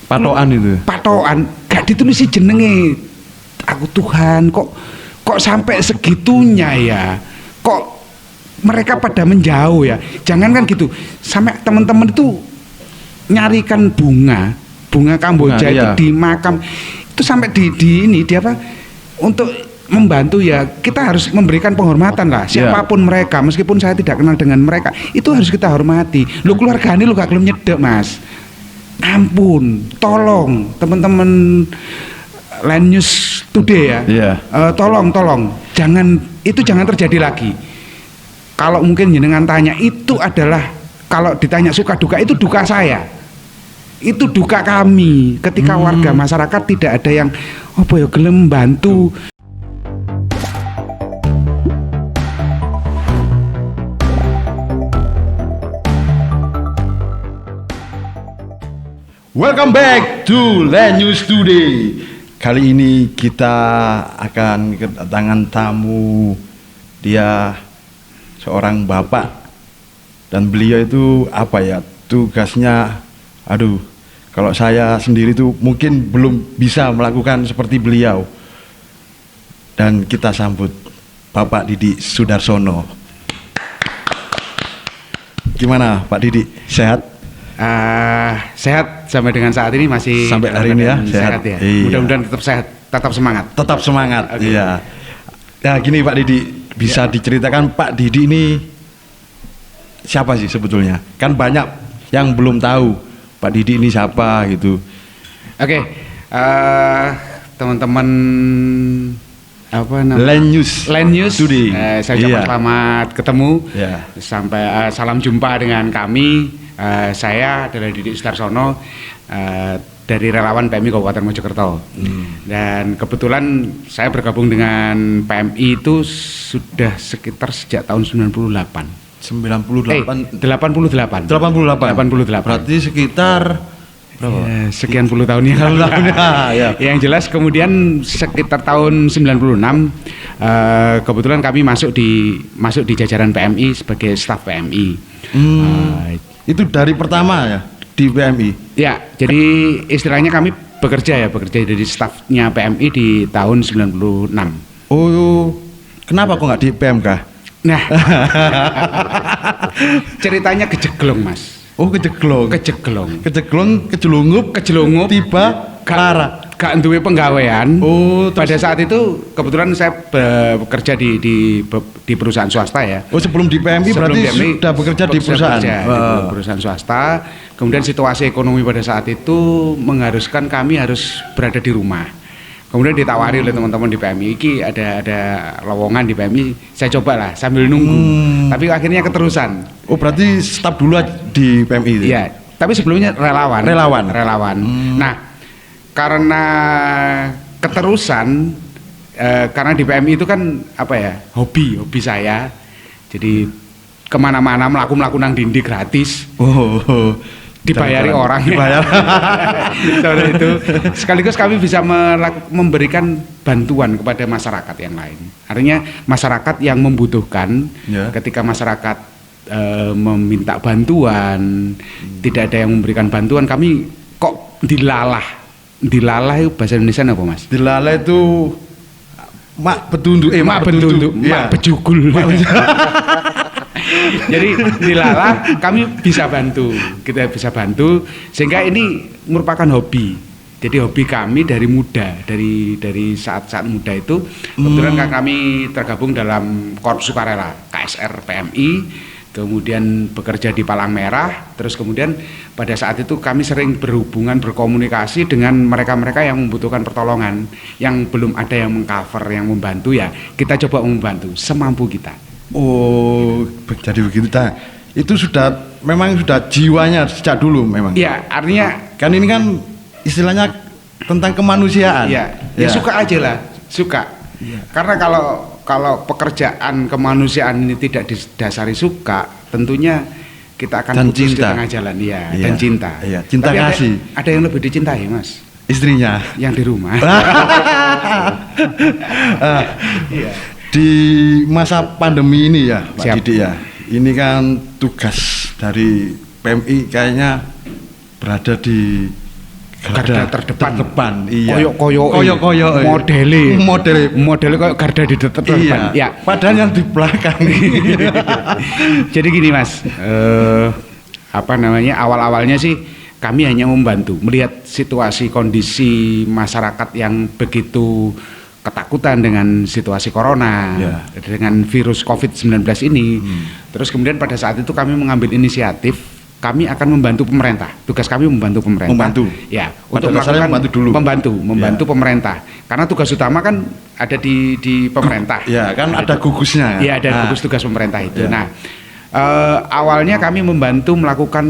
Patokan itu. Patokan, gak ditulis jenenge. Aku Tuhan, kok sampai segitunya ya. Kok mereka pada menjauh ya. Jangan kan gitu. Sampai teman-teman itu nyarikan bunga Kamboja itu iya. di makam. Itu sampai di apa? Untuk membantu ya, kita harus memberikan penghormatan lah siapapun mereka, meskipun saya tidak kenal dengan mereka, itu harus kita hormati. Lu keluargane lu gak gelem nyedek, Mas. Ampun, tolong teman-teman Land News Today ya. Tolong jangan terjadi lagi. Kalau mungkin jenengan tanya, itu adalah, kalau ditanya suka duka, itu duka saya. Itu duka kami ketika warga masyarakat tidak ada yang gelem bantu. Welcome back to Land News Today. Kali ini kita akan kedatangan tamu. Dia seorang bapak, dan beliau itu apa ya, tugasnya, kalau saya sendiri tuh mungkin belum bisa melakukan seperti beliau. Dan kita sambut Bapak Didi Sudarsono. Gimana Pak Didi, sehat? Sehat sampai dengan saat ini, masih sampai hari ini ya sehat ya. Iya. Mudah-mudahan tetap sehat, tetap semangat. Okay. Iya. Nah gini Pak Didi, bisa diceritakan Pak Didi ini siapa sih sebetulnya? Kan banyak yang belum tahu Pak Didi ini siapa gitu. Oke, teman-teman apa namanya? Land News Today. Saya ucapkan selamat ketemu. Sampai salam jumpa dengan kami. Saya adalah Didi Sudarsono dari relawan PMI Kabupaten Mojokerto. Dan kebetulan saya bergabung dengan PMI itu sudah sekitar sejak tahun 88. 88. Berarti sekitar berapa? Sekian puluh tahun yang lalu. Yang jelas kemudian sekitar tahun 96 kebetulan kami masuk di jajaran PMI sebagai staf PMI. Itu dari pertama ya di PMI? Ya, jadi istilahnya kami bekerja dari stafnya PMI di tahun 96. Oh, kenapa kok nggak di PMK? Nah, ceritanya kejeglong, Mas. Oh, kejeglong, kejelungup, tiba Clara. Gak duwe penggawean. Pada saat itu kebetulan saya bekerja di perusahaan swasta ya. Oh, sebelum di PMI berarti sudah bekerja di perusahaan. Perusahaan swasta. Kemudian situasi ekonomi pada saat itu mengharuskan kami harus berada di rumah. Kemudian ditawari oleh teman-teman di PMI, ada lowongan di PMI, saya cobalah sambil nunggu. Tapi akhirnya keterusan. Oh, berarti staf dulu di PMI itu? Iya, tapi sebelumnya relawan. Nah, karena keterusan, karena di PMI itu kan hobi saya. Jadi kemana-mana melaku nang dindi gratis. Dibayari orang. Seperti itu. Sekaligus kami bisa memberikan bantuan kepada masyarakat yang lain. Artinya masyarakat yang membutuhkan, ketika masyarakat meminta bantuan, tidak ada yang memberikan bantuan, kami kok dilalah itu bahasa Indonesia apa, Mas? Dilalah itu mak bejugul. Jadi dilalah kami kita bisa bantu sehingga ini merupakan hobi. Jadi hobi kami dari muda, dari saat muda itu kebetulan kami tergabung dalam Korps Sukarela KSR PMI, kemudian bekerja di Palang Merah, terus kemudian pada saat itu kami sering berkomunikasi dengan mereka-mereka yang membutuhkan pertolongan, yang belum ada yang mengcover, yang membantu ya, kita coba membantu semampu kita. Oh, jadi begitu. Itu memang sudah jiwanya sejak dulu memang. Iya, artinya kan ini kan istilahnya tentang kemanusiaan. Iya, ya suka aja lah, suka. Ya. Karena kalau pekerjaan kemanusiaan ini tidak didasari suka, tentunya kita akan putus di tengah jalan, dan cinta. Iya, cinta kasih. Ada yang lebih dicintai, Mas. Istrinya. Yang di rumah. Iya. Di masa pandemi ini ya, Pak Didi ya. Ini kan tugas dari PMI kayaknya berada di garda terdepan. Iya. Koyok-koyok modele koyok garda di terdepan. Iya. Ya. Padahal yang di belakang. Jadi gini Mas, awal-awalnya sih kami hanya membantu melihat situasi kondisi masyarakat yang begitu ketakutan dengan situasi corona, dengan virus COVID-19 ini. Terus kemudian pada saat itu kami mengambil inisiatif, kami akan membantu pemerintah. Tugas kami membantu pemerintah. Membantu. Ya, Pada untuk dasarnya melakukan membantu dulu. membantu pemerintah. Karena tugas utama kan ada di pemerintah. Ya, kan ada gugusnya. Iya, ada gugus tugas pemerintah itu. Ya. Nah, awalnya kami membantu melakukan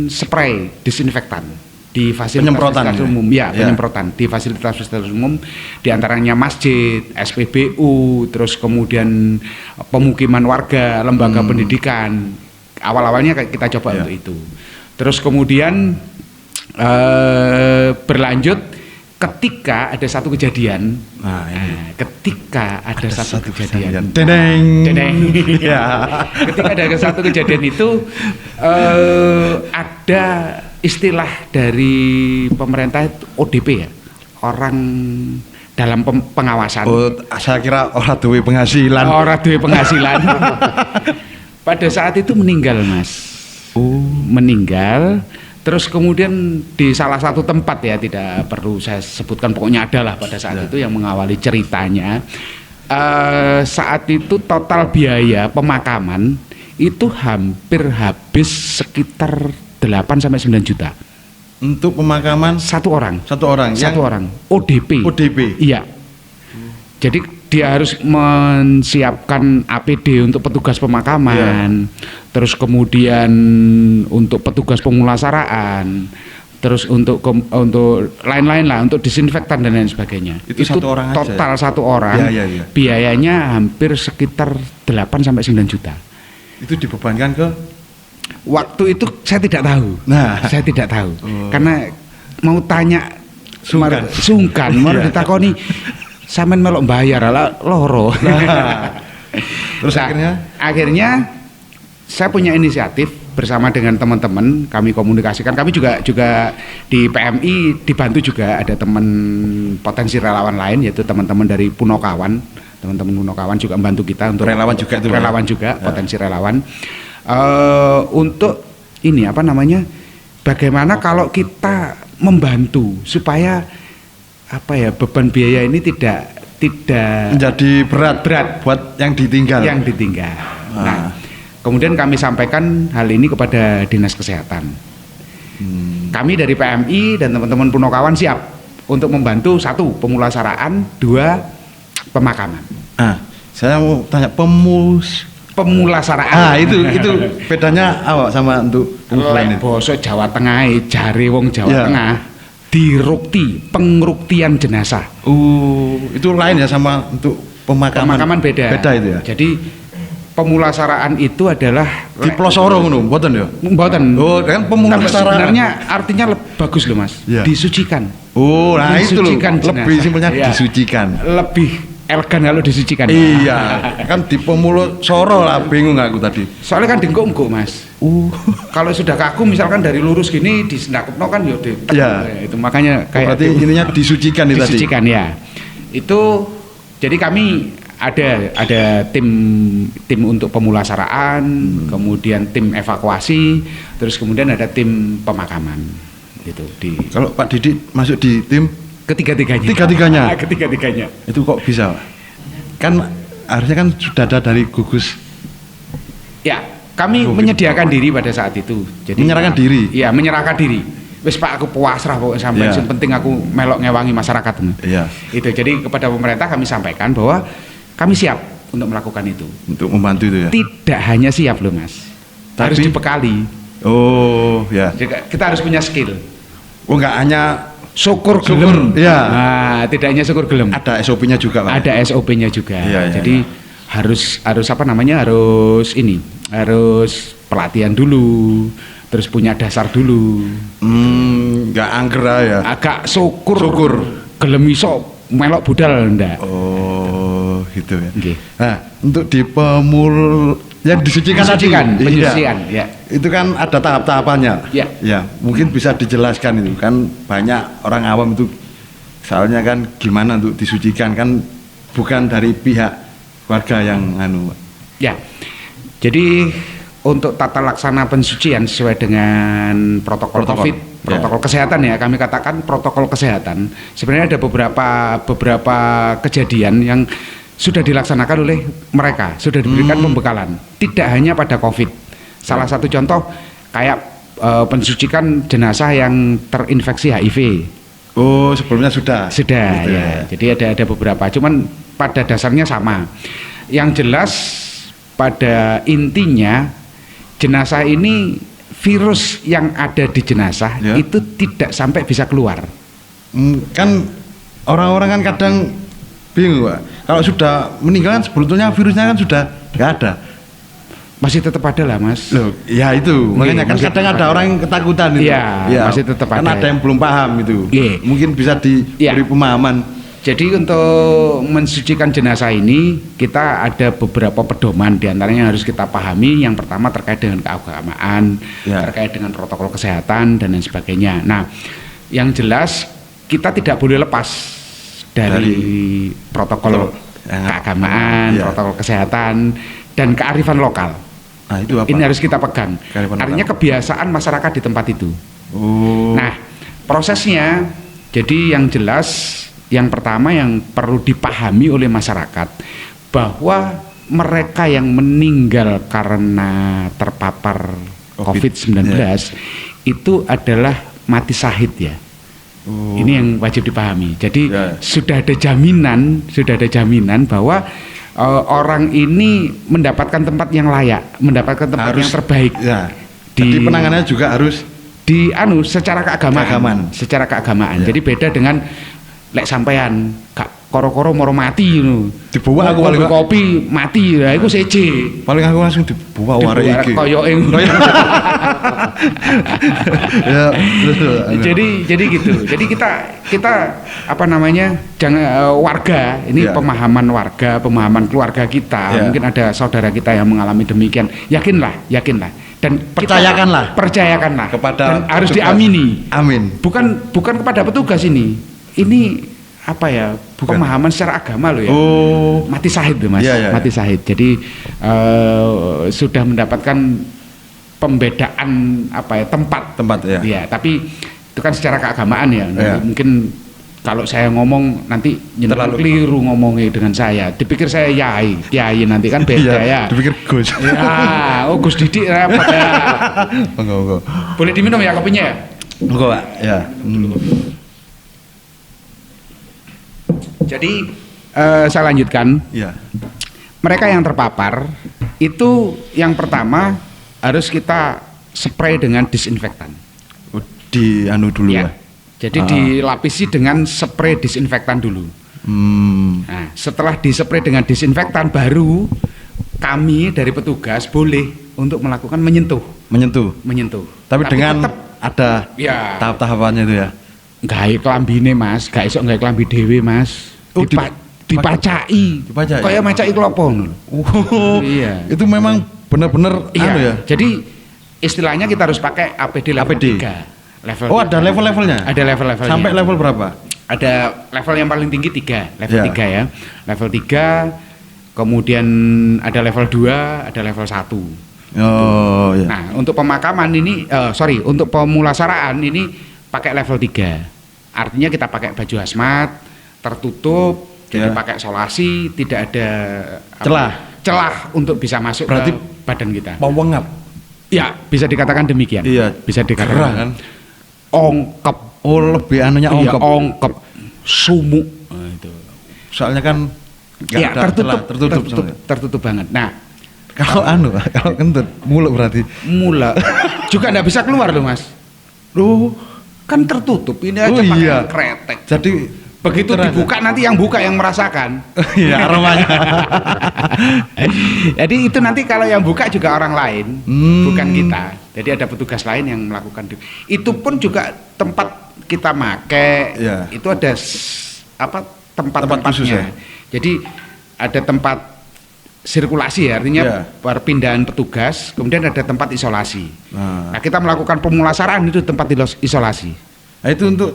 spray disinfektan di fasilitas umum. Ya, penyemprotan di fasilitas umum, di antaranya masjid, SPBU, terus kemudian pemukiman warga, lembaga pendidikan. Awal-awalnya kita coba untuk itu. Terus kemudian berlanjut ketika ada satu kejadian. Ketika ada satu kejadian. Dedeng. Ya. Ketika ada satu kejadian itu ada istilah dari pemerintah ODP ya. Orang dalam pengawasan. Oh, saya kira orang duwe penghasilan. Pada saat itu meninggal Mas. Meninggal. Terus kemudian di salah satu tempat ya, tidak perlu saya sebutkan, pokoknya adalah pada saat itu yang mengawali ceritanya. Saat itu total biaya pemakaman itu hampir habis sekitar 8-9 juta. Untuk pemakaman Satu orang. ODP. Iya. Jadi dia harus menyiapkan APD untuk petugas pemakaman, terus kemudian untuk petugas pemulasaraan, terus untuk lain-lain lah, untuk disinfektan dan lain sebagainya. Itu satu orang total aja. Satu orang. Biayanya hampir sekitar 8-9 juta. Itu dibebankan ke? Waktu itu saya tidak tahu. Saya tidak tahu. Karena mau tanya sungkan, mau ditakoni. Sampean melok bayar ala loro. Terus akhirnya saya punya inisiatif bersama dengan teman-teman, kami komunikasikan. Kami juga di PMI dibantu juga, ada teman potensi relawan lain, yaitu teman-teman dari Punokawan. Teman-teman Punokawan juga membantu kita untuk relawan juga itu. Relawan juga, potensi relawan. Untuk ini bagaimana kalau kita membantu supaya beban biaya ini tidak menjadi berat buat yang ditinggal. Nah, kemudian kami sampaikan hal ini kepada Dinas Kesehatan. Kami dari PMI dan teman-teman Punokawan siap untuk membantu, 1, pemulasaraan, 2, pemakaman. Saya mau tanya pemulasaraan. Itu bedanya apa sama untuk basa Jawa Tengah, jare wong Jawa Tengah. Pengruktian jenazah. Itu lain ya sama untuk pemakaman. Pemakaman beda. Beda itu ya. Jadi pemulasaraan itu adalah di pelosoro ngono, mboten ya? Mboten. Kan pemulasaraan. Sebenarnya artinya bagus loh Mas. Disucikan. Nah itu loh. Lebih simpelnya disucikan. Lebih elegan kalau disucikan. Iya. Kan di pemulasoro lah, bingung aku tadi. Soalnya kan dengkuk-engkuk Mas. Kalau sudah kaku misalkan dari lurus gini disendakupno kan itu makanya kayak berarti ininya disucikan itu tadi. Disucikan ya. Itu jadi kami ada tim untuk pemulasaraan, kemudian tim evakuasi, terus kemudian ada tim pemakaman. Gitu Kalau Pak Didi masuk di tim ketiga-tiganya. Itu kok bisa? Kan harusnya kan sudah ada dari gugus. Ya, kami menyediakan diri pada saat itu. Jadi menyerahkan diri. Iya, menyerahkan diri. Wis Pak, aku pasrah pokoknya sampai yang penting aku melok ngewangi masyarakat. Itu. Jadi kepada pemerintah kami sampaikan bahwa kami siap untuk melakukan itu. Untuk membantu itu ya. Tidak hanya siap loh Mas. Harus dibekali. Jadi kita harus punya skill. Enggak hanya syukur gelem. Nah, tidak hanya syukur gelem. Ada SOP-nya juga, Pak. Ada SOP-nya juga. Jadi harus pelatihan dulu, terus punya dasar dulu. Enggak angger ya. Agak syukur. Gelem iso melok budal ndak. Gitu ya. Okay. Nah, untuk di yang disucikan tadi. Penyucian, ya. Itu kan ada tahap-tahapannya. Ya. Ya, mungkin bisa dijelaskan itu kan banyak orang awam itu soalnya kan gimana untuk disucikan kan bukan dari pihak warga yang Ya. Jadi untuk tata laksana pensucian sesuai dengan protokol COVID, protokol kesehatan ya, kami katakan protokol kesehatan. Sebenarnya ada beberapa kejadian yang sudah dilaksanakan oleh mereka, sudah diberikan pembekalan. Tidak hanya pada COVID. Salah satu contoh kayak pensucikan jenazah yang terinfeksi HIV. Oh, sebelumnya sudah. Sudah gitu ya. Jadi ada beberapa, cuman pada dasarnya sama. Yang jelas pada intinya jenazah ini virus yang ada di jenazah itu tidak sampai bisa keluar. Kan orang-orang kan kadang bingung, Pak. Kalau sudah meninggal kan sebetulnya virusnya kan sudah nggak ada. Masih tetap ada lah, Mas. Loh, ya itu. Makanya kan kadang ada orang yang ketakutan itu. Iya, masih tetap ada. Kan ada yang belum paham itu. Mungkin bisa diberi pemahaman. Jadi untuk mensucikan jenazah ini kita ada beberapa pedoman, diantaranya harus kita pahami. Yang pertama terkait dengan keagamaan, terkait dengan protokol kesehatan dan lain sebagainya. Nah, yang jelas kita tidak boleh lepas dari protokol keagamaan, protokol kesehatan dan kearifan lokal. Nah, itu apa? Ini harus kita pegang. Artinya kebiasaan masyarakat di tempat itu. Nah, prosesnya jadi yang jelas. Yang pertama yang perlu dipahami oleh masyarakat bahwa mereka yang meninggal karena terpapar COVID-19 itu adalah mati syahid ya. Ini yang wajib dipahami. Jadi sudah ada jaminan bahwa orang ini mendapatkan tempat yang layak, mendapatkan tempat yang terbaik. Jadi penanganannya juga harus secara keagamaan. Secara keagamaan. Jadi beda dengan lek sampean gak koro-koro moro mati ngono. Dibawa aku paling kopi mati lah iku seje. Paling aku langsung dibawa warek iki. Koyoke. Ya, jadi gitu. Jadi kita apa namanya? Jangan warga, ini pemahaman warga, pemahaman keluarga kita. Mungkin ada saudara kita yang mengalami demikian. Yakinlah. Dan percayakanlah kepada dan harus diamini. Amin. Bukan kepada petugas ini. Ini apa ya? Pemahaman secara agama loh ya. Mati syahid loh, Mas. Mati syahid. Jadi sudah mendapatkan pembedaan apa ya? Tempat ya. Ya, tapi itu kan secara keagamaan ya. Mungkin kalau saya ngomong nanti terlalu keliru ngomongnya dengan saya. Dipikir saya kiai nanti kan beda ya. Dipikir Gus. Ya, Gus Didik repot ya. Enggak. Boleh diminum ya kopinya ya? Enggak, Pak. Ya. Jadi saya lanjutkan. Mereka yang terpapar itu yang pertama harus kita spray dengan disinfektan. Dulu ya. Jadi dilapisi dengan spray disinfektan dulu. Nah, setelah dispray dengan disinfektan baru kami dari petugas boleh untuk melakukan menyentuh. Tapi dengan ada tahap-tahapannya itu ya. Gawe klambine, Mas, gak iso gawe klambi dhewe, Mas. Dipacai. Kayak macai klopo ngono. Iya. Itu memang benar-benar ya. Jadi istilahnya kita harus pakai APD level 3. Level ada level-levelnya? Ada level-levelnya. Sampai level berapa? Ada level yang paling tinggi 3, level 3 ya. Level 3, kemudian ada level 2, ada level 1. Nah, untuk pemakaman ini untuk pemulasaraan ini pakai level 3. Artinya kita pakai baju hazmat, tertutup, jadi pakai isolasi, tidak ada celah untuk bisa masuk ke badan kita. Pengap. Ya, bisa dikatakan demikian. Iya, bisa dikatakan. Gerah kan? Ongkep. Lebih anunya ongkep. Iya, ongkep. Sumuk. Itu. Soalnya kan tertutup banget. Nah, kalau kalau kentut, muluk berarti. Mulak. Juga enggak bisa keluar loh, Mas. Kan tertutup. Ini aja pakai kretek. Jadi begitu dibuka nanti yang buka yang merasakan. Iya, aromanya. Jadi itu nanti kalau yang buka juga orang lain, bukan kita. Jadi ada petugas lain yang melakukan itu pun juga tempat kita make. Itu ada tempat-tempatnya. Jadi ada tempat sirkulasi ya, artinya Iya. perpindahan petugas, kemudian ada tempat isolasi. Nah, Nah, kita melakukan pemulasaraan itu tempat isolasi. nah itu untuk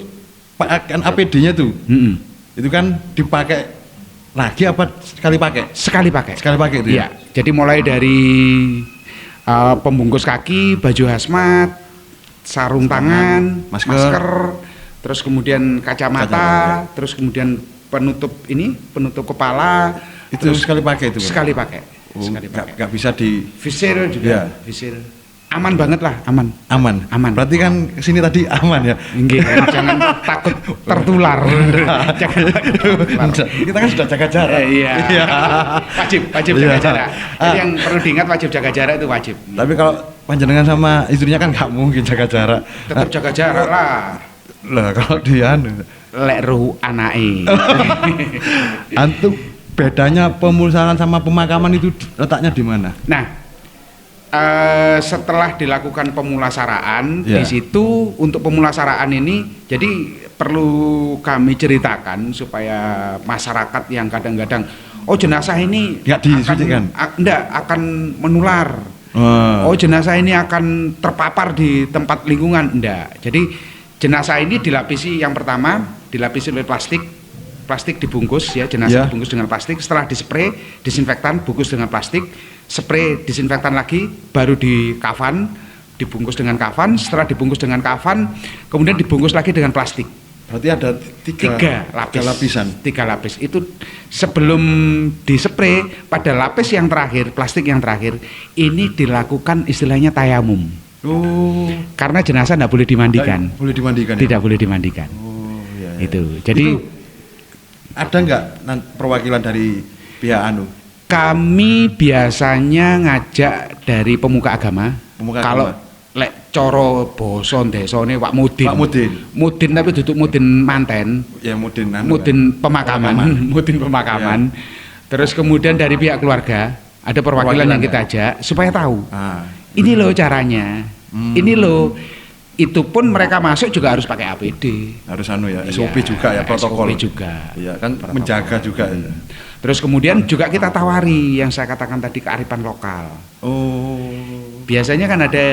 kan APD-nya tuh, Mm-mm. itu kan dipakai lagi apa sekali pakai? Sekali pakai. Sekali pakai itu Iya. Jadi mulai dari pembungkus kaki, baju hazmat, sarung tangan, masker, terus kemudian kacamata, terus kemudian penutup kepala, Itu sekali pakai itu, Bang? sekali pakai. Oh, Sekali pakai. nggak bisa di Visir Iya. juga, visir. Aman banget lah, aman. aman. Aman. Berarti kan kesini tadi aman ya. Nggih, jangan takut tertular. Jangan takut tertular. Kita kan sudah jaga jarak. Iya. Wajib jaga Iya. jarak. Jadi yang perlu diingat wajib jaga jarak itu wajib. Tapi kalau panjenengan sama istrinya kan nggak mungkin jaga jarak. Tetap jaga jarak lah. Lah kalau dia Lek ruh anake. antum bedanya pemusnahan sama pemakaman itu letaknya di mana? Nah, setelah dilakukan pemulasaraan Ya. di situ untuk pemulasaraan ini jadi perlu kami ceritakan supaya masyarakat yang kadang-kadang jenazah ini Nggak disucikan? akan menular. Oh jenazah ini akan terpapar di tempat lingkungan, enggak. Jadi jenazah ini dilapisi, yang pertama dilapisi oleh plastik dibungkus ya, jenazah Ya. dibungkus dengan plastik, setelah dispray disinfektan, bungkus dengan plastik, spray disinfektan lagi, baru dikafan, dibungkus dengan kafan, setelah dibungkus dengan kafan kemudian dibungkus lagi dengan plastik. Berarti ada tiga lapisan. 3 lapis itu sebelum dispray. Pada lapis yang terakhir, plastik yang terakhir ini dilakukan istilahnya tayamum, Oh, karena jenazah tidak boleh dimandikan. boleh dimandikan. Ya? Tidak boleh dimandikan. Oh, iya. Itu jadi Itu ada nggak perwakilan dari pihak anu? kami biasanya ngajak dari pemuka agama. Pemuka Kalau agama. lek coro boso desone Pak Mudin. Pak Mudin. Mudin tapi duduk Mudin manten. Ya Mudin anu. Mudin pemakaman. Mudin pemakaman. Terus kemudian dari pihak keluarga ada perwakilan yang kita ajak supaya tahu. Ah, Ini loh caranya. Ini loh. Itu pun mereka masuk juga harus pakai APD. harus anu ya, Iya, SOP juga ya, protokol. SOP juga. Iya, kan Protokol. menjaga juga ya. Terus kemudian juga kita tawari yang saya katakan tadi, kearifan lokal. Oh. Biasanya kan ada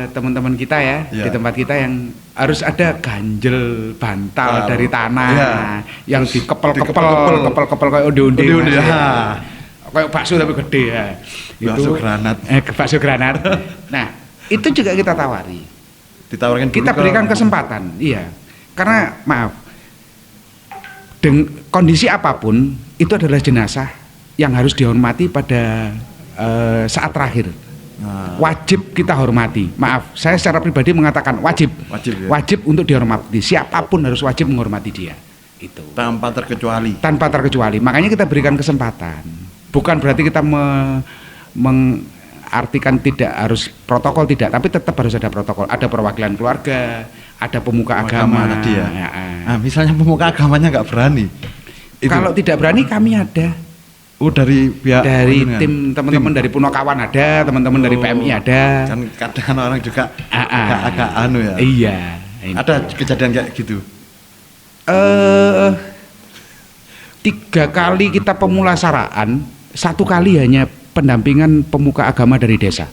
teman-teman kita ya, Iya. di tempat kita yang harus ada ganjel bantal Ah, dari tanah iya. yang dikepel-kepel Dikepel-kepel. kayak onde-onde. Onde-onde, Mas, ya. ha. Kayak bakso tapi gede ya. Bakso granat. Bakso granat. Nah, itu juga kita tawari. Ditawarkan dulu Kita berikan kesempatan, iya. Karena maaf, kondisi apapun itu adalah jenazah yang harus dihormati pada saat terakhir. Nah, Wajib kita hormati. Maaf, saya secara pribadi mengatakan wajib. wajib ya. Wajib untuk dihormati. Siapapun harus wajib menghormati dia. Itu. Tanpa terkecuali. Tanpa terkecuali. Makanya kita berikan kesempatan. Bukan berarti kita mengartikan tidak harus protokol, tidak, tapi tetap harus ada protokol. Ada perwakilan keluarga, ada pemuka agama tadi ya. Ya, Nah, misalnya pemuka agamanya nggak berani. Itu. Kalau tidak berani kami ada. Oh, dari pihak Dari panjenengan? tim teman-teman dari Punokawan ada, teman-teman dari Oh, PMI ada. Kan kadang orang juga Ah. agak anu ya. Iya. Ada kejadian kayak gitu. 3 kali kita pemulasaraan, 1 kali hanya pendampingan pemuka agama dari desa.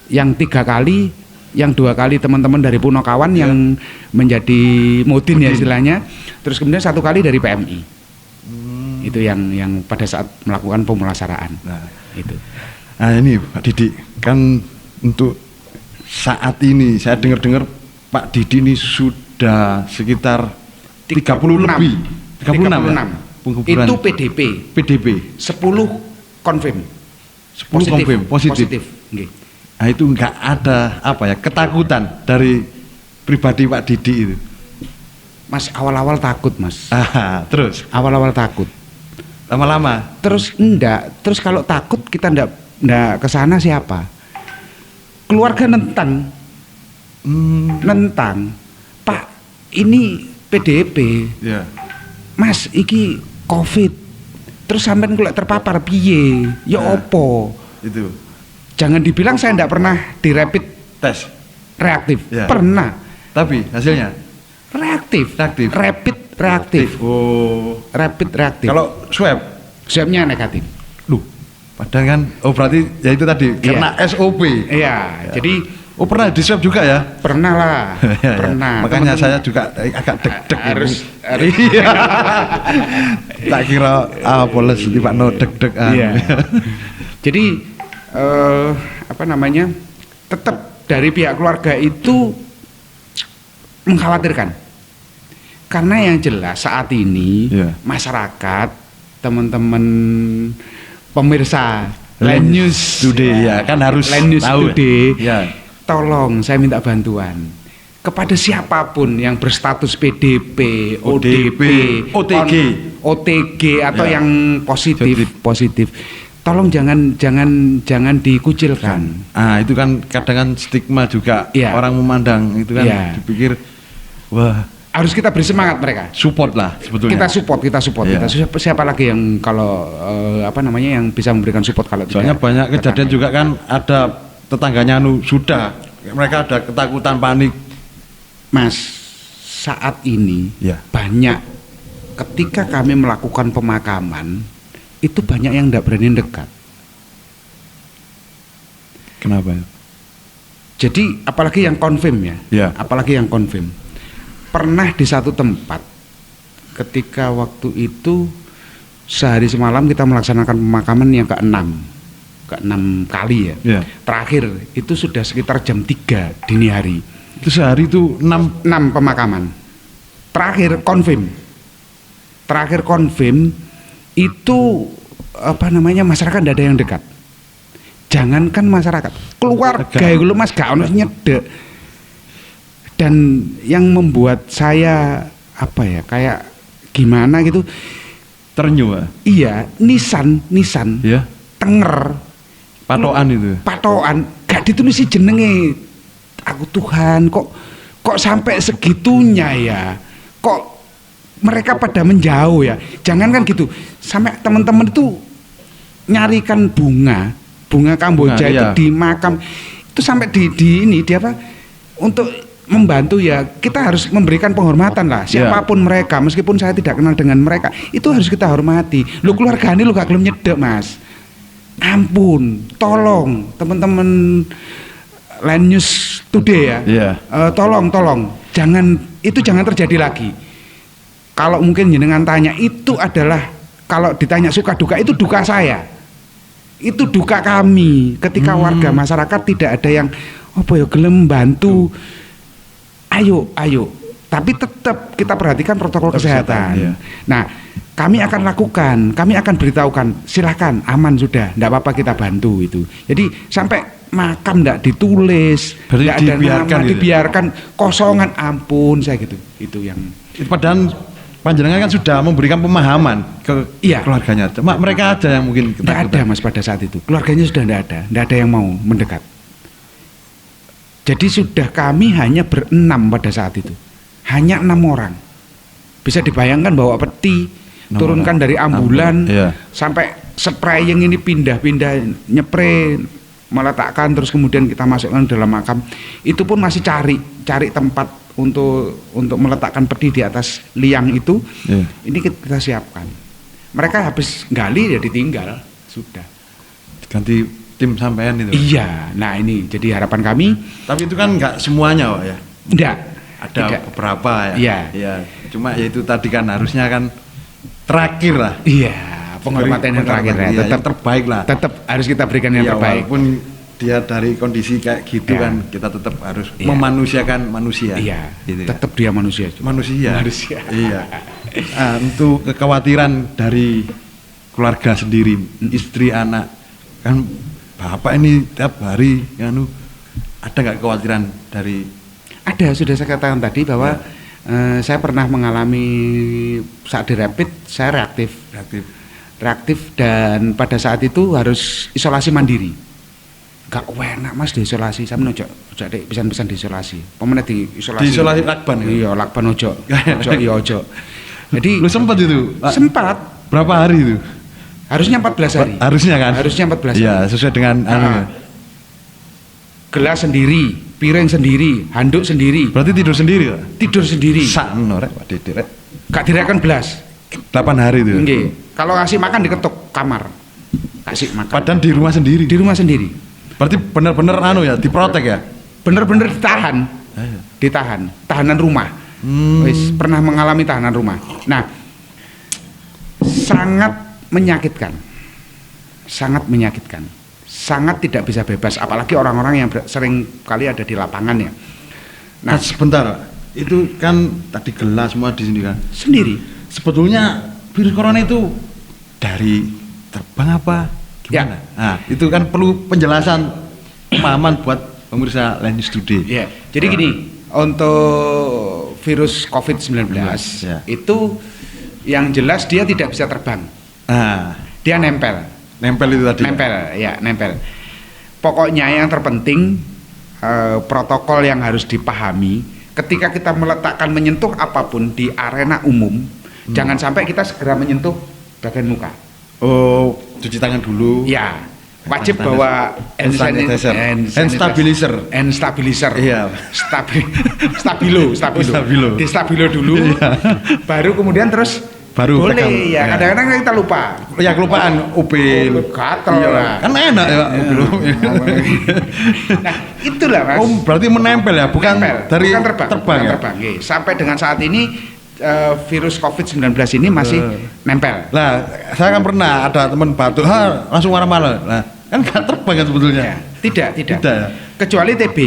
Yang 3 kali, yang 2 kali teman-teman dari Punokawan Ya. yang menjadi mudin ya istilahnya. Terus kemudian 1 kali dari PMI. Itu yang pada saat melakukan pemulasaraan. Nah, Itu. nah ini Pak Didi, kan untuk saat ini saya dengar-dengar Pak Didi ini sudah sekitar 30 lebih. 36 ya? Pengkuburan Itu PDP. PDB 10 konfirm. 10 konfirm positif. Nggih. Nah itu nggak ada apa ya ketakutan dari pribadi Pak Didi itu. Mas awal-awal takut, Mas. Terus Awal-awal takut. lama-lama Terus enggak, terus kalau takut kita enggak ke sana siapa? Keluarga nentang. Nentang. Pak, ini PDP. ya Mas, iki Covid. Terus sampean kula terpapar piye? Ya Nah. opo? itu Jangan dibilang saya enggak pernah di rapid tes reaktif. Ya. Pernah. tapi hasilnya Reaktif. Reaktif. Rapid reaktif. Oh Rapid reaktif. kalau swab swabnya negatif. Loh, Padahal kan, oh berarti ya itu tadi karena SOP. Iya, jadi Oh pernah di swab juga ya? pernah lah, Ya, ya. pernah. Makanya Teman-teman saya juga agak deg-deg harus Iya. Tak kira poles di Pak No deg-deg. Iya. Jadi apa namanya? Tetap dari pihak keluarga itu mengkhawatirkan. Karena yang jelas saat ini Iya. masyarakat, teman-teman pemirsa Land News Today ya kan harus Land News tahu. Today, Ya. tolong saya minta bantuan kepada siapapun yang berstatus PDP, ODP, OTG. OTG atau Ya. yang positif. Tolong jangan dikucilkan. Ah itu kan kadang kan stigma juga Iya. orang memandang itu kan Iya. dipikir wah Harus kita beri semangat mereka. support lah sebetulnya. Kita support. Iya. Siapa lagi yang kalau apa namanya yang bisa memberikan support kalau Soalnya tidak? banyak kejadian juga kan ada tetangganya sudah mereka ada ketakutan panik. Mas, saat ini Ya. banyak ketika kami melakukan pemakaman itu banyak yang tidak berani dekat. Kenapa? Jadi apalagi yang confirm ya, Ya. apalagi yang confirm. Pernah di satu tempat ketika waktu itu sehari semalam kita melaksanakan pemakaman yang ke-6 kali ya. Ya. Terakhir itu sudah sekitar jam 3 dini hari. Itu sehari itu 6 6 pemakaman. Terakhir confirm itu apa namanya masyarakat tidak ada yang dekat. Jangankan masyarakat, keluarga itu lho Mas gak ono nyedek. Dan yang membuat saya apa ya kayak gimana gitu, ternyu. iya nisan Ya. tenger Patokan itu. patokan gak ditulisi jenenge. Aku Tuhan kok sampai segitunya ya, kok mereka pada menjauh ya. Jangan kan gitu, sampai teman-teman itu nyarikan bunga Kamboja itu iya. di makam itu sampai di apa untuk membantu ya. Kita harus memberikan penghormatan lah siapapun mereka, meskipun saya tidak kenal dengan mereka, itu harus kita hormati. Lu keluarga ini lu gak belum nyedek Mas, ampun, tolong teman-teman Land News Today ya. Iya. Tolong jangan terjadi lagi. Kalau mungkin jenengan tanya, itu adalah kalau ditanya suka duka, itu duka saya, itu duka kami ketika warga masyarakat tidak ada yang apa ya gelem bantu. Ayo tapi tetap kita perhatikan protokol kesehatan. Iya. Nah, kami akan lakukan, kami akan beritahukan, silakan aman sudah, enggak apa-apa kita bantu itu. Jadi sampai makam enggak ditulis, Berarti enggak ada dibiarkan nama, gitu. dibiarkan kosongan, ampun saya gitu. Itu yang Padahal panjenengan kan sudah memberikan pemahaman ke Iya. keluarganya. Cuma mereka ada yang mungkin enggak ada Mas pada saat itu. Keluarganya sudah enggak ada yang mau mendekat. Jadi sudah kami hanya berenam pada saat itu. Hanya 6 orang. Bisa dibayangkan bawa peti, 6 turunkan orang. dari ambulan, Iya. sampai spraying ini pindah-pindah, nyepray, meletakkan, terus kemudian kita masukkan dalam makam. Itu pun masih cari tempat untuk meletakkan peti di atas liang itu. Iya. Ini kita siapkan. Mereka habis gali ya ditinggal, sudah. Ganti tim sampean itu. Iya, nah ini jadi harapan kami. Tapi itu kan nggak semuanya, Pak ya. Enggak. Ada Tidak. beberapa ya. Iya. Iya. Cuma ya itu tadi kan harusnya kan terakhir lah. Iya, penghormatan yang terakhir ya. Iya, Tetap yang terbaik lah. tetap harus kita berikan yang Iya, terbaik. walaupun dia dari kondisi kayak gitu Iya. kan kita tetap harus Iya. memanusiakan manusia. Iya, Gitu ya. tetap dia manusia. Manusia. Manusia. Iya. Untuk kekhawatiran dari keluarga sendiri, istri, anak, kan bapak ini tiap hari, ada nggak kekhawatiran dari? Ada, sudah saya katakan tadi bahwa saya pernah mengalami saat di rapid, saya reaktif dan pada saat itu harus isolasi mandiri. Gak enak Mas diisolasi, saya menojok dek pisan-pisan diisolasi. Pemenang diisolasi. Diisolasi lakban ya? Iya, lakban ojo. Ojo. Jadi Lu sempat itu? Pak? sempat Berapa hari itu? harusnya 14 hari. Harusnya kan? Harusnya 14 hari. Iya, sesuai dengan Ah. Gelas sendiri, piring sendiri, handuk sendiri, Berarti tidur sendiri, Pak? tidur sendiri. Sakno rek, Pak Dede rek. Gak direkan belas. 8 hari itu. Nggih. Kalau ngasih makan diketuk kamar. kasih makan. Padahal di rumah sendiri. Di rumah sendiri. Berarti benar-benar anu ya, diprotek ya. Bener-bener ditahan, tahanan rumah. Wis pernah mengalami tahanan rumah. Nah, sangat menyakitkan, sangat tidak bisa bebas. Apalagi orang-orang yang sering kali ada di lapangan ya. Nah, sebentar, itu kan tadi gelas semua di sini kan. Sendiri. Sebetulnya virus corona itu dari terbang apa? Gimana? Ya. Nah, itu kan perlu penjelasan, pemahaman buat pemirsa Land News Today. Ya, jadi gini, untuk virus COVID-19 ya. itu yang jelas dia tidak bisa terbang. Nah, Dia nempel. nempel itu tadi. Nempel. Pokoknya yang terpenting protokol yang harus dipahami ketika kita meletakkan menyentuh apapun di arena umum, jangan sampai kita segera menyentuh bagian muka. Oh, cuci tangan dulu. Ya. Wajib bawa hand stabilizer. Iya. Stabilo. Di stabilo dulu. Iya. Baru kemudian terus Baru boleh pegang. ya. Kadang-kadang kita lupa. Ya kelupaan upil. Gatel Iya. lah. Kan enak ya upil. Nah, itulah Mas. Oh, berarti menempel ya, bukan dari bukan terbang bukan ya. terbang. Nggih. Sampai dengan saat ini virus COVID-19 ini masih nempel. Lah, saya kan pernah ada teman batuk, langsung marah-marah. Nah, kan nggak terbang kan sebetulnya. Ya, tidak. Tidak ya? Kecuali TB.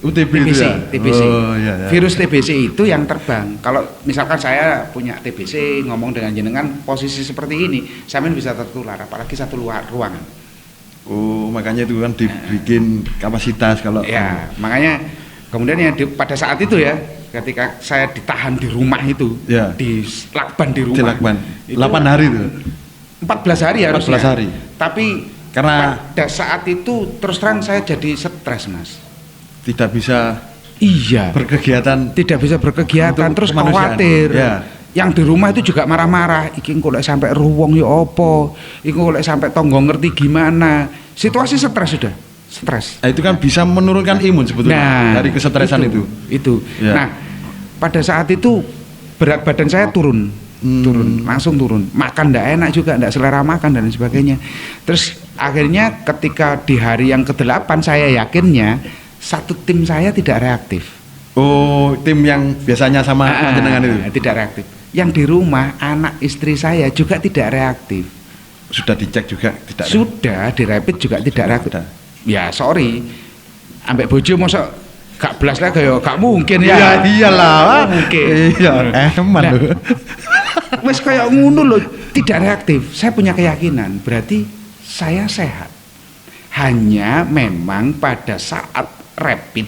TBC TBC, itu ya? TBC. Oh, iya. Virus TBC itu yang terbang. Kalau misalkan saya punya TBC, ngomong dengan jenengan posisi seperti ini, sampean bisa tertular, apalagi satu ruangan. Oh, makanya itu kan dibikin kapasitas kalau. Ya, makanya kemudian yang pada saat itu ya, ketika saya ditahan di rumah itu, Ya. di lakban di rumah. Di lakban. Itu 8 hari itu. 14 hari harusnya. 14 hari. Tapi Karena pada saat itu terus terang saya jadi stres, Mas. tidak bisa Iya. berkegiatan. Tidak bisa berkegiatan, Untuk terus kemanusiaan. khawatir. Ya. Yang di rumah itu juga marah-marah. Iki kok lek sampai ruwong ya opo? Iki kok lek sampai tonggo ngerti gimana? Situasi stres sudah. Stres. Nah, itu kan bisa menurunkan imun sebetulnya dari kesetresan itu. Itu. Ya. Nah, pada saat itu berat badan saya turun, langsung turun. Makan ndak enak juga, ndak selera makan dan sebagainya. Terus akhirnya ketika di hari yang ke-8 saya yakinnya satu tim saya tidak reaktif. Oh, tim yang biasanya sama jenengan itu. Tidak reaktif. Yang di rumah anak istri saya juga tidak reaktif. Sudah dicek juga tidak. Sudah di rapid juga tidak reaktif. Sudah. Ya sorry, ambek bojo masa gak belas lah kayak gak mungkin ya. Iya, iyalah. Mungkin. Iya, eman Nah, loh. Wes kayak ngono loh, tidak reaktif. Saya punya keyakinan, berarti saya sehat. Hanya memang pada saat rapid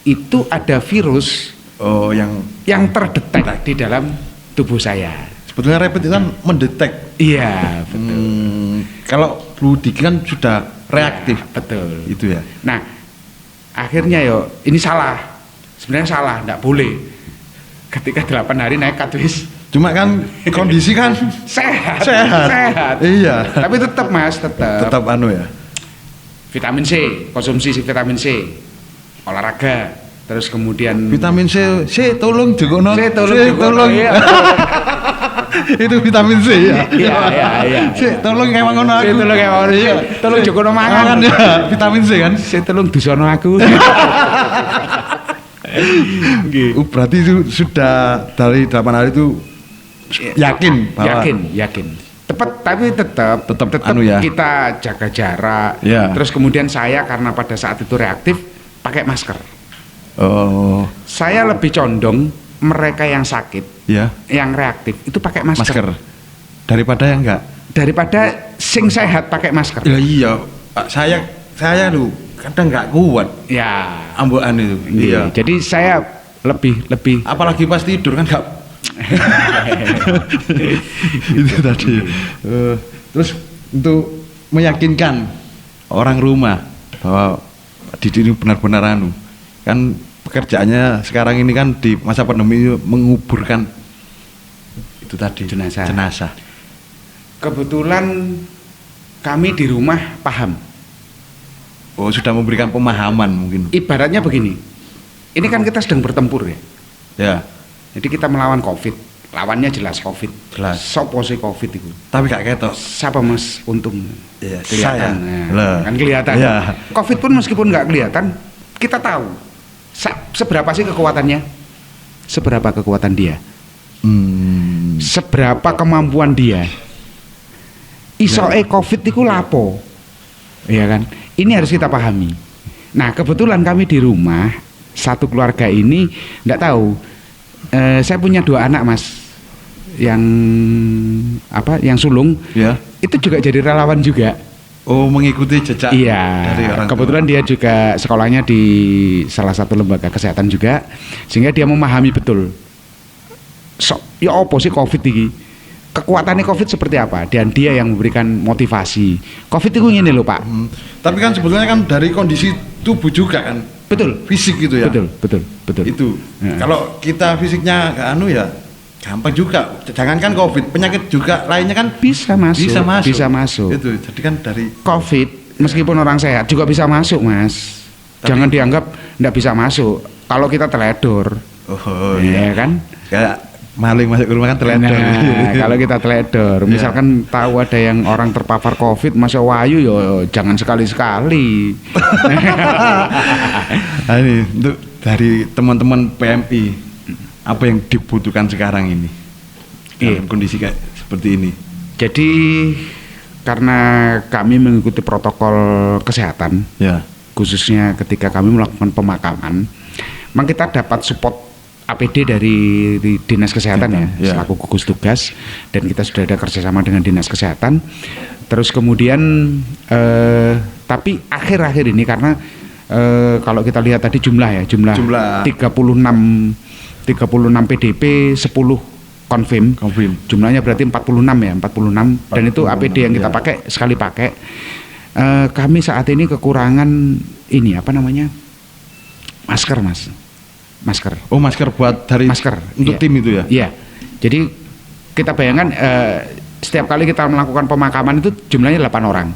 itu ada virus Oh, yang terdetek di dalam tubuh saya. sebetulnya rapid itu kan mendetek. Iya, betul. Kalau flu kan sudah reaktif. Ya, betul. Itu ya. Nah, akhirnya yo ini salah. Sebenarnya salah, enggak boleh. Ketika 8 hari nekat wis. Cuma kan kondisi kan Sehat. sehat. Iya. Tapi tetap Mas, Tetap anu ya. vitamin C, konsumsi vitamin C, olahraga, terus kemudian Vitamin C, tolong jogono. C tolong. Iya. Itu vitamin C ya. Iya. C tolong emang ngono aku. C tolong emang ngono. Iya. Tolong jogono mangan. ya, vitamin C kan. C tolong dusono aku. Berarti itu sudah dari 8 hari itu yakin bahwa yakin. Tapi tetap anu ya. kita jaga jarak. Ya. Terus kemudian saya karena pada saat itu reaktif pakai masker. Oh, Saya lebih condong mereka yang sakit, ya. yang reaktif itu pakai masker. Daripada yang enggak. Daripada sing sehat pakai masker. Ya iya, saya lu kadang nggak kuat Ya. ambukan itu. Iya. Jadi saya lebih Apalagi pas tidur kan nggak. Itu tadi. Terus untuk meyakinkan orang rumah bahwa Didi ini benar-benar anu, kan pekerjaannya sekarang ini kan di masa pandemi menguburkan itu tadi jenazah. Kebetulan kami di rumah paham. Oh, sudah memberikan pemahaman mungkin. Ibaratnya begini. Ini kan kita sedang bertempur ya. Ya. Jadi kita melawan COVID. lawannya jelas COVID. Jelas. Sopo sih COVID itu? Tapi gak ketok. Siapa Mas Untung? Iya, Kelihatan. saya. Nah, kan kelihatan. Iya. COVID pun meskipun nggak kelihatan, kita tahu seberapa sih kekuatannya, seberapa kekuatan dia, seberapa kemampuan dia. Isoe COVID itu lapo, ya kan? Ini harus kita pahami. Nah kebetulan kami di rumah satu keluarga ini nggak tahu. Saya punya 2 anak Mas, yang sulung. Ya. Itu juga jadi relawan juga. Oh, mengikuti jejak Iya, dari orang kebetulan tua. dia juga sekolahnya di salah satu lembaga kesehatan juga, sehingga dia memahami betul. Ya apa sih COVID ini? Kekuatannya COVID seperti apa? Dan dia yang memberikan motivasi. COVID itu gini loh Pak. Tapi kan sebetulnya kan dari kondisi tubuh juga kan. Betul. Fisik gitu ya. Betul. Itu. Ya. Kalau kita fisiknya gak anu ya gampang juga. Jangankan COVID, penyakit juga lainnya kan Bisa masuk. Itu. Jadi kan dari COVID, meskipun orang sehat juga bisa masuk Mas. Jangan dianggap nggak bisa masuk. Kalau kita teledor, ya kan? Kayak maling masuk ke rumah kan teledor. Nah, kalau kita teledor, misalkan tahu ada yang orang terpapar COVID, masa wayu yo jangan sekali-sekali. Nah, ini untuk dari teman-teman PMI, apa yang dibutuhkan sekarang ini dalam kondisi kayak seperti ini? Jadi karena kami mengikuti protokol kesehatan, Ya. khususnya ketika kami melakukan pemakaman, memang kita dapat support APD dari Dinas Kesehatan ya, selaku gugus tugas, dan kita sudah ada kerjasama dengan Dinas Kesehatan. Terus kemudian tapi akhir-akhir ini karena kalau kita lihat tadi jumlah 36 PDP, 10 confirm. Jumlahnya berarti 46 ya, 46 dan itu APD yang kita pakai sekali pakai. Kami saat ini kekurangan ini apa namanya? Masker, Mas. Masker. Oh, masker buat dari Masker untuk iya. tim itu ya? Iya. Jadi kita bayangkan setiap kali kita melakukan pemakaman itu jumlahnya 8 orang.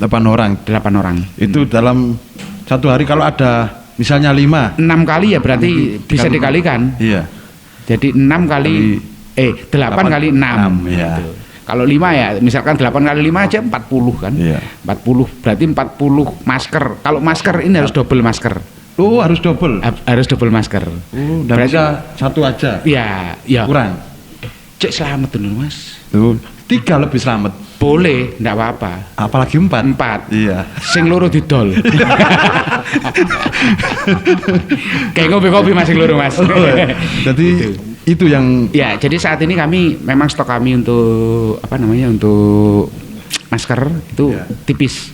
8 orang. 8 orang. Itu dalam satu hari kalau ada misalnya 5. 6 kali ya berarti bisa dikalikan. Iya. Jadi 8 kali 6. Ya. Gitu. Kalau 5 ya misalkan 8 kali 5 aja 40 kan. Iya. 40 berarti 40 masker. Kalau masker ini harus double masker. Oh, harus double. Harus double masker. Oh, dan Berarti- bisa satu aja. Ya. Kurang. Cek selamat dulu Mas. Tuh, 3 lebih selamat. Boleh, enggak apa-apa. Apalagi 4. 4. Iya. Sing loro didol. Kayak kopi-kopi Mas sing loro Mas. Jadi itu yang Ya, jadi saat ini kami memang stok kami untuk apa namanya untuk masker itu Ya. tipis.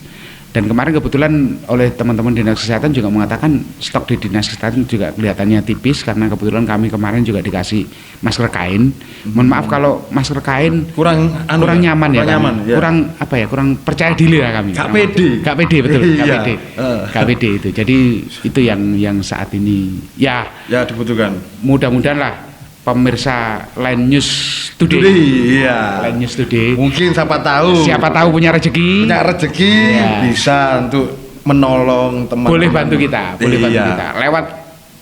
Dan kemarin kebetulan oleh teman-teman Dinas Kesehatan juga mengatakan stok di Dinas Kesehatan juga kelihatannya tipis karena kebetulan kami kemarin juga dikasih masker kain. Mohon maaf kalau masker kain kurang nyaman ya, kurang nyaman, kami. Kurang apa ya, kurang percaya diri lah kami. Gak pede. Gak pede, betul, gak Iya. pede. Gak pede itu. Jadi itu yang saat ini ya dibutuhkan. mudah-mudahan lah pemirsa Line News Today. Iya. Line News Today. Mungkin siapa tahu Punya rezeki. punya rezeki Iya. bisa untuk menolong teman. Boleh bantu kita, boleh bantu Iya. kita.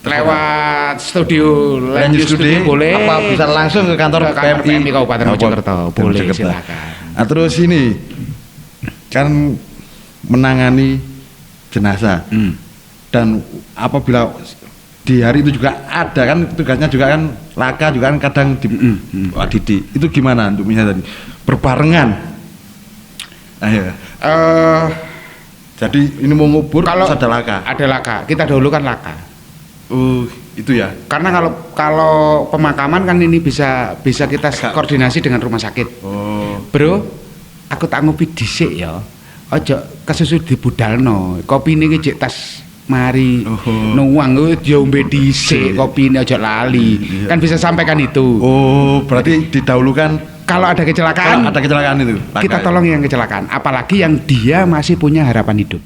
Lewat studio Line News Today boleh. Apa bisa langsung ke kantor PMI Kabupaten Mojokerto. Boleh, Mojokerto. silakan. Nah, terus ini kan menangani jenazah dan apabila di hari itu juga ada kan tugasnya juga kan laka juga kan kadang di Wak Didi itu gimana untuk misalnya tadi berbarengan. Ayo. Jadi ini mau ngubur Kalau terus ada laka. Ada laka. Kita dahulukan laka. Itu ya. Karena kalau pemakaman kan ini bisa kita koordinasi dengan rumah sakit. Oh. Bro, aku tak ngopi dhisik ya. Aja kesusu dibudalno. Kopine iki jek tas mari nuwang diombe dhisik, kopine aja lali. Iya. Kan bisa sampaikan itu. Oh, berarti didahulukan Kalau ada kecelakaan, kalau ada kecelakaan itu. kita laka. tolong yang kecelakaan, apalagi yang dia masih punya harapan hidup.